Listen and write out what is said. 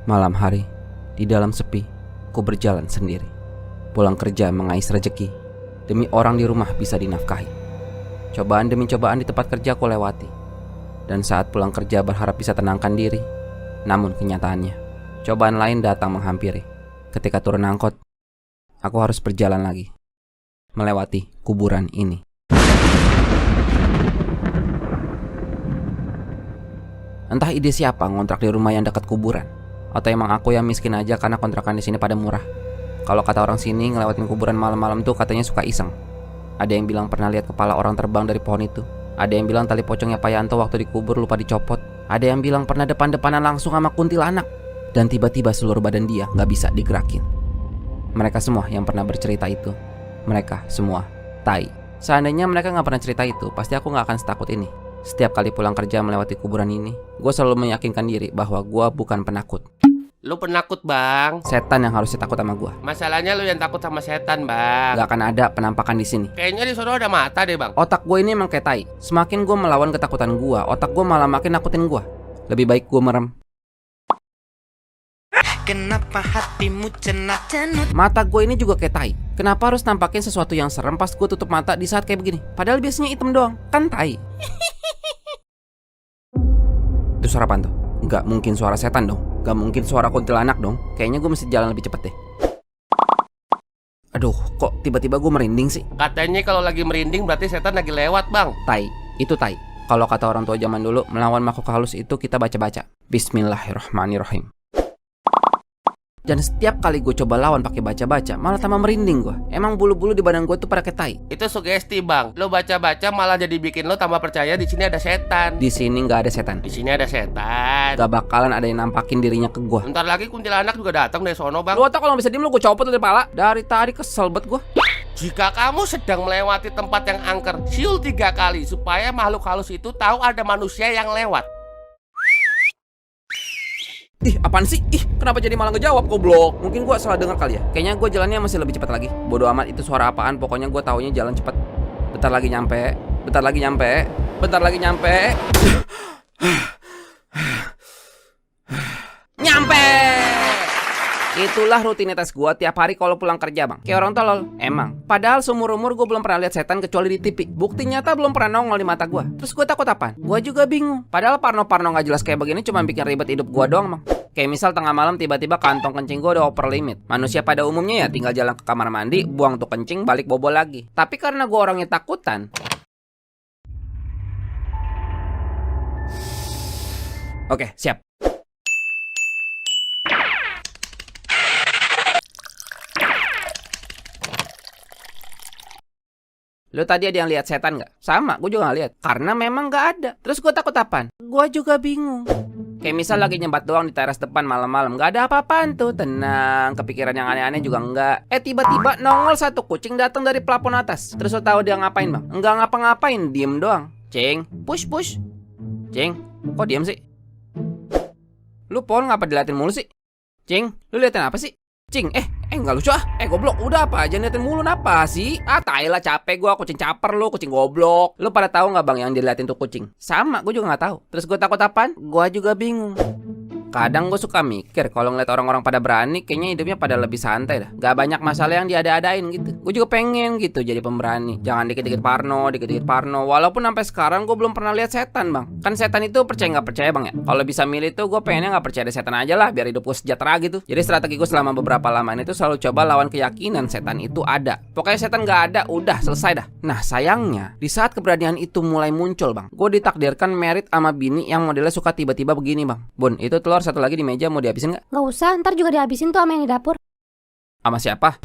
Malam hari, di dalam sepi, ku berjalan sendiri. Pulang kerja mengais rejeki, demi orang di rumah bisa dinafkahi. Cobaan demi cobaan di tempat kerja ku lewati. Dan saat pulang kerja berharap bisa tenangkan diri. Namun kenyataannya, cobaan lain datang menghampiri. Ketika turun angkot, aku harus berjalan lagi, melewati kuburan ini. Entah ide siapa ngontrak di rumah yang dekat kuburan, atau emang aku yang miskin aja karena kontrakan di sini pada murah. Kalau kata orang sini, ngelewatin kuburan malam-malam tuh katanya suka iseng. Ada yang bilang pernah lihat kepala orang terbang dari pohon itu. Ada yang bilang tali pocongnya Pak Yanto waktu dikubur lupa dicopot. Ada yang bilang pernah depan-depanan langsung sama kuntilanak. Dan tiba-tiba seluruh badan dia gak bisa digerakin. Mereka semua yang pernah bercerita itu, mereka semua tai. Seandainya mereka gak pernah cerita itu, pasti aku gak akan setakut ini. Setiap kali pulang kerja melewati kuburan ini, gue selalu meyakinkan diri bahwa gue bukan penakut. Lu penakut, Bang. Setan yang harusnya takut sama gue. Masalahnya lu yang takut sama setan, Bang. Gak akan ada penampakan di sini. Kayaknya di sono ada mata deh, Bang. Otak gue ini emang kayak tai. Semakin gue melawan ketakutan gue, otak gue malah makin nakutin gue. Lebih baik gue merem. Kenapa hatimu cenut-cenut? Mata gue ini juga kayak tai. Kenapa harus nampakin sesuatu yang serem pas gue tutup mata di saat kayak begini? Padahal biasanya hitam doang. Kan tai. Itu suara apaan tuh? Gak mungkin suara setan dong. Gak mungkin suara kuntilanak dong. Kayaknya gue mesti jalan lebih cepet deh. Aduh, kok tiba-tiba gue merinding sih? Katanya kalau lagi merinding berarti setan lagi lewat, Bang. Tai, itu tai. Kalau kata orang tua zaman dulu, melawan makhluk halus itu kita baca-baca. Bismillahirrahmanirrahim. Dan setiap kali gue coba lawan pakai baca-baca, malah tambah merinding gue. Emang bulu-bulu di badan gue tuh pada kayak tai. Itu sugesti, Bang. Lu baca-baca malah jadi bikin lu tambah percaya di sini ada setan. Di sini nggak ada setan. Di sini ada setan. Gak bakalan ada yang nampakin dirinya ke gue. Bentar lagi kuntilanak juga datang dari sono, Bang. Lu otak kalau bisa diem lu gue copot dari kepala. Dari tadi kesel banget gue. Jika kamu sedang melewati tempat yang angker, siul 3 kali supaya makhluk halus itu tahu ada manusia yang lewat. Ih, apaan sih? Ih, kenapa jadi malah ngejawab, goblok? Mungkin gue salah dengar kali ya. Kayaknya gue jalannya masih lebih cepat lagi. Bodoh amat itu suara apaan, pokoknya gue taunya jalan cepat. Bentar lagi nyampe. Bentar lagi nyampe. Bentar lagi nyampe. Nyampe! Itulah rutinitas gue tiap hari kalau pulang kerja, Bang. Kayak orang tolol. Emang. Padahal seumur-umur gue belum pernah lihat setan kecuali di TV. Bukti nyata belum pernah nongol di mata gue. Terus gue takut apaan? Gue juga bingung. Padahal parno-parno gak jelas kayak begini cuma bikin ribet hidup gue doang, Bang. Kayak misal tengah malam tiba-tiba kantong kencing gue udah over limit. Manusia pada umumnya ya tinggal jalan ke kamar mandi, buang tuh kencing, balik bobol lagi. Tapi karena gue orangnya takutan. Oke, siap. Lu tadi ada yang lihat setan gak? Sama, gue juga gak lihat. Karena memang gak ada. Terus gue takut apaan? Gue juga bingung. Kayak misal lagi nyembat doang di teras depan malam-malam, gak ada apa-apaan tuh. Tenang, kepikiran yang aneh-aneh juga enggak. Tiba-tiba nongol satu kucing datang dari plafon atas. Terus lu tahu dia ngapain, Bang? Enggak ngapa-ngapain, diem doang. Cing, push. Cing, kok diem sih? Lu Pol ngapa diliatin mulu sih? Cing, lu liatin apa sih? Cing, enggak lucu ah. Goblok, udah apa aja liatin mulu napa sih? Tai lah, capek gua, kucing caper lu, kucing goblok. Lu pada tahu nggak, Bang, yang diliatin tuh kucing? Sama, gua juga nggak tahu. Terus gua takut apaan? Gua juga bingung. Kadang gue suka mikir kalau ngeliat orang-orang pada berani, kayaknya hidupnya pada lebih santai dah. Gak banyak masalah yang diada-adain gitu. Gue juga pengen gitu jadi pemberani. Jangan dikit-dikit parno. Walaupun sampai sekarang gue belum pernah lihat setan, Bang. Kan setan itu percaya nggak percaya, Bang ya. Kalau bisa milih tuh gue pengennya nggak percaya ada setan aja lah, biar hidup gue sejahtera gitu. Jadi strategi gue selama beberapa lama ini tuh selalu coba lawan keyakinan setan itu ada. Pokoknya setan nggak ada, udah selesai dah. Nah sayangnya di saat keberanian itu mulai muncul, Bang, gue ditakdirkan married sama bini yang modelnya suka tiba-tiba begini, Bang. Bun, itu telur satu lagi di meja mau dihabisin nggak? Nggak usah, ntar juga dihabisin tuh sama yang di dapur. Sama siapa?